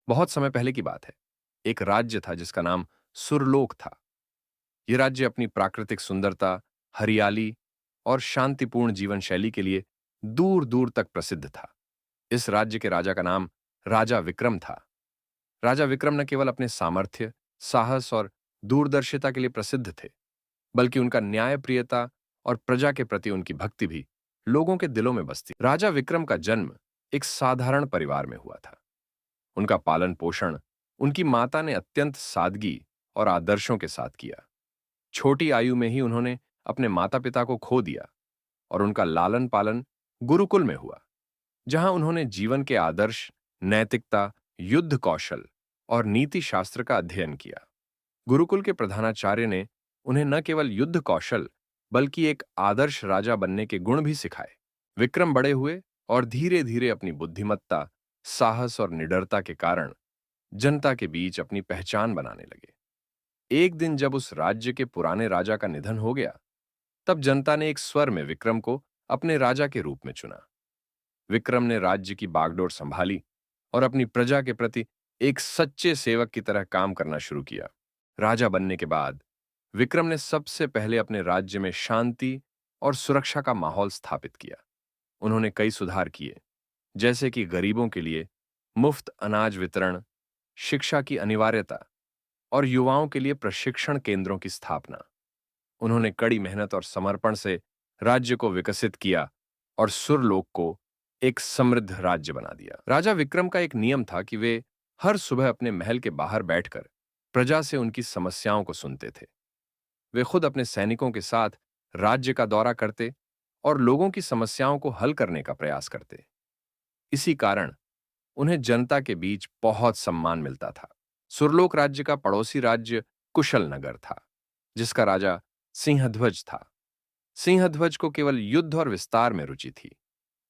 बहुत समय पहले की बात है। एक राज्य था जिसका नाम सुरलोक था। ये राज्य अपनी प्राकृतिक सुंदरता, हरियाली और शांतिपूर्ण जीवन शैली के लिए दूर दूर तक प्रसिद्ध था। इस राज्य के राजा का नाम राजा विक्रम था। राजा विक्रम न केवल अपने सामर्थ्य, साहस और दूरदर्शिता के लिए प्रसिद्ध थे, बल्कि उनका न्यायप्रियता और प्रजा के प्रति उनकी भक्ति भी लोगों के दिलों में बसती। राजा विक्रम का जन्म एक साधारण परिवार में हुआ था। उनका पालन पोषण उनकी माता ने अत्यंत सादगी और आदर्शों के साथ किया। छोटी आयु में ही उन्होंने अपने माता पिता को खो दिया और उनका लालन पालन गुरुकुल में हुआ, जहां उन्होंने जीवन के आदर्श, नैतिकता, युद्ध कौशल और नीति शास्त्र का अध्ययन किया। गुरुकुल के प्रधानाचार्य ने उन्हें न केवल युद्ध कौशल बल्कि एक आदर्श राजा बनने के गुण भी सिखाए। विक्रम बड़े हुए और धीरे धीरे अपनी बुद्धिमत्ता, साहस और निडरता के कारण जनता के बीच अपनी पहचान बनाने लगे। एक दिन जब उस राज्य के पुराने राजा का निधन हो गया, तब जनता ने एक स्वर में विक्रम को अपने राजा के रूप में चुना। विक्रम ने राज्य की बागडोर संभाली और अपनी प्रजा के प्रति एक सच्चे सेवक की तरह काम करना शुरू किया। राजा बनने के बाद विक्रम ने सबसे पहले अपने राज्य में शांति और सुरक्षा का माहौल स्थापित किया। उन्होंने कई सुधार किए, जैसे कि गरीबों के लिए मुफ्त अनाज वितरण, शिक्षा की अनिवार्यता और युवाओं के लिए प्रशिक्षण केंद्रों की स्थापना। उन्होंने कड़ी मेहनत और समर्पण से राज्य को विकसित किया और सुरलोक को एक समृद्ध राज्य बना दिया। राजा विक्रम का एक नियम था कि वे हर सुबह अपने महल के बाहर बैठकर प्रजा से उनकी समस्याओं को सुनते थे। वे खुद अपने सैनिकों के साथ राज्य का दौरा करते और लोगों की समस्याओं को हल करने का प्रयास करते। इसी कारण उन्हें जनता के बीच बहुत सम्मान मिलता था। सुरलोक राज्य का पड़ोसी राज्य कुशलनगर था, जिसका राजा सिंहध्वज था। सिंहध्वज को केवल युद्ध और विस्तार में रुचि थी।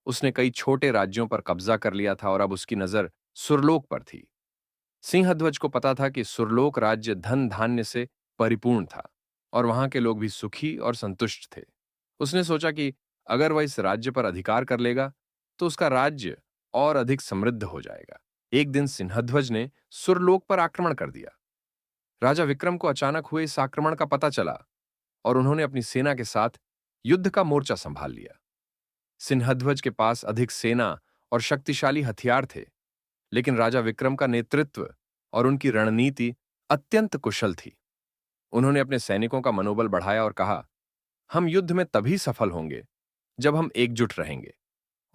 उसने कई छोटे राज्यों पर कब्जा कर लिया था और अब उसकी नजर सुरलोक पर थी। सिंहध्वज को पता था कि सुरलोक राज्य धन धान्य से परिपूर्ण था और वहां के लोग भी सुखी और संतुष्ट थे। उसने सोचा कि अगर वह इस राज्य पर अधिकार कर लेगा तो उसका राज्य और अधिक समृद्ध हो जाएगा। एक दिन सिंहध्वज ने सुरलोक पर आक्रमण कर दिया। राजा विक्रम को अचानक हुए इस आक्रमण का पता चला और उन्होंने अपनी सेना के साथ युद्ध का मोर्चा संभाल लिया। सिंहध्वज के पास अधिक सेना और शक्तिशाली हथियार थे, लेकिन राजा विक्रम का नेतृत्व और उनकी रणनीति अत्यंत कुशल थी। उन्होंने अपने सैनिकों का मनोबल बढ़ाया और कहा, हम युद्ध में तभी सफल होंगे जब हम एकजुट रहेंगे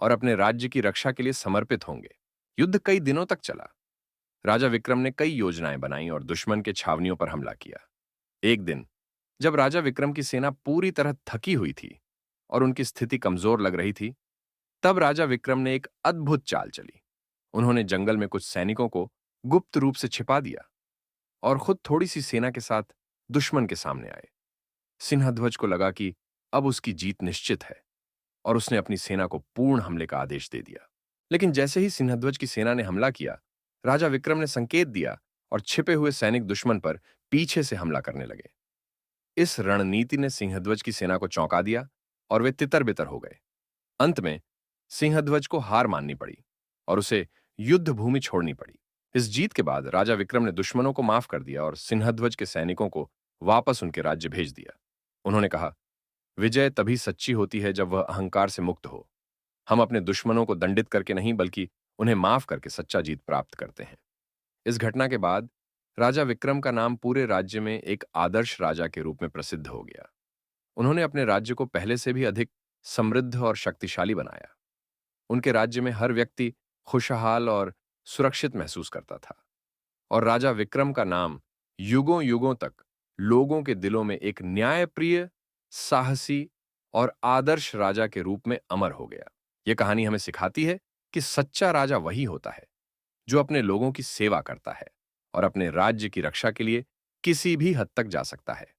और अपने राज्य की रक्षा के लिए समर्पित होंगे। युद्ध कई दिनों तक चला। राजा विक्रम ने कई योजनाएं बनाई और दुश्मन के छावनियों पर हमला किया। एक दिन जब राजा विक्रम की सेना पूरी तरह थकी हुई थी और उनकी स्थिति कमजोर लग रही थी, तब राजा विक्रम ने एक अद्भुत चाल चली। उन्होंने जंगल में कुछ सैनिकों को गुप्त रूप से छिपा दिया और खुद थोड़ी सी सेना के साथ दुश्मन के सामने आए। सिंहध्वज को लगा कि अब उसकी जीत निश्चित है और उसने अपनी सेना को पूर्ण हमले का आदेश दे दिया। लेकिन जैसे ही सिंहध्वज की सेना ने हमला किया, राजा विक्रम ने संकेत दिया और छिपे हुए सैनिक दुश्मन पर पीछे से हमला करने लगे। इस रणनीति ने सिंहध्वज की सेना को चौंका दिया और वे तितर-बितर हो गए। अंत में सिंहध्वज को हार माननी पड़ी और उसे युद्ध भूमि छोड़नी पड़ी। इस जीत के बाद राजा विक्रम ने दुश्मनों को माफ कर दिया और सिंहध्वज के सैनिकों को वापस उनके राज्य भेज दिया। उन्होंने कहा, विजय तभी सच्ची होती है जब वह अहंकार से मुक्त हो। हम अपने दुश्मनों को दंडित करके नहीं, बल्कि उन्हें माफ करके सच्चा जीत प्राप्त करते हैं। इस घटना के बाद राजा विक्रम का नाम पूरे राज्य में एक आदर्श राजा के रूप में प्रसिद्ध हो गया। उन्होंने अपने राज्य को पहले से भी अधिक समृद्ध और शक्तिशाली बनाया। उनके राज्य में हर व्यक्ति खुशहाल और सुरक्षित महसूस करता था और राजा विक्रम का नाम युगों युगों तक लोगों के दिलों में एक न्यायप्रिय, साहसी और आदर्श राजा के रूप में अमर हो गया। यह कहानी हमें सिखाती है कि सच्चा राजा वही होता है जो अपने लोगों की सेवा करता है और अपने राज्य की रक्षा के लिए किसी भी हद तक जा सकता है।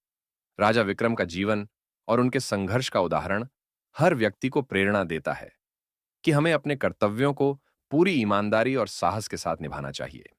राजा विक्रम का जीवन और उनके संघर्ष का उदाहरण हर व्यक्ति को प्रेरणा देता है कि हमें अपने कर्तव्यों को पूरी ईमानदारी और साहस के साथ निभाना चाहिए।